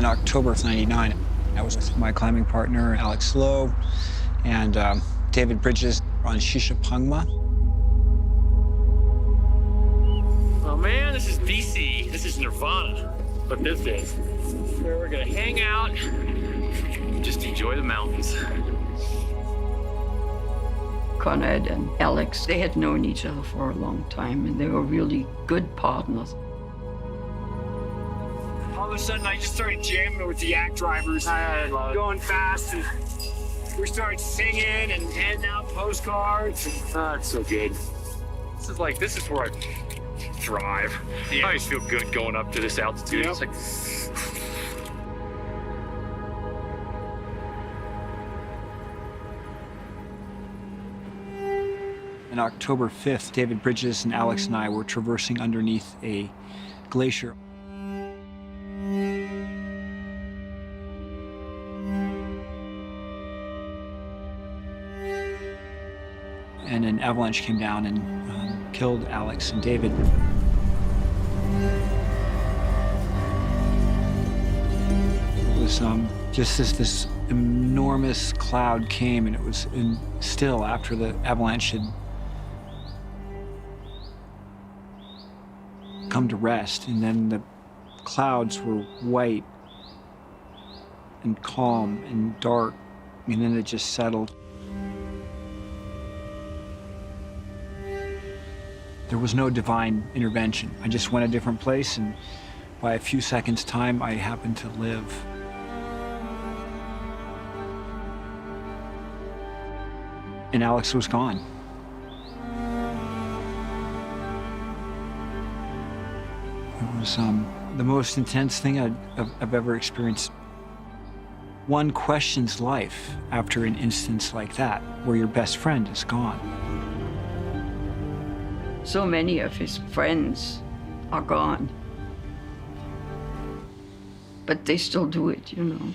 in October of '99. I was with my climbing partner, Alex and David Bridges on Shishapangma. Oh man, this is BC. This is Nirvana. But this is where we're gonna hang out, just enjoy the mountains. Conrad and Alex, they had known each other for a long time, and they were really good partners. All of a sudden, I just started jamming with the yak drivers. I love going fast, and we started singing and handing out postcards. And, it's so good. This is where I thrive. Yeah. I always feel good going up to this altitude. Yep. It's like, On October 5th, David Bridges and Alex and I were traversing underneath a glacier. And an avalanche came down and killed Alex and David. It was just as this enormous cloud came, and it was still after the avalanche had come to rest, and then the clouds were white and calm and dark, and then it just settled. There was no divine intervention. I just went a different place, and by a few seconds' time, I happened to live. And Alex was gone. It was the most intense thing I've ever experienced. One questions life after an instance like that, where your best friend is gone. So many of his friends are gone. But they still do it, you know.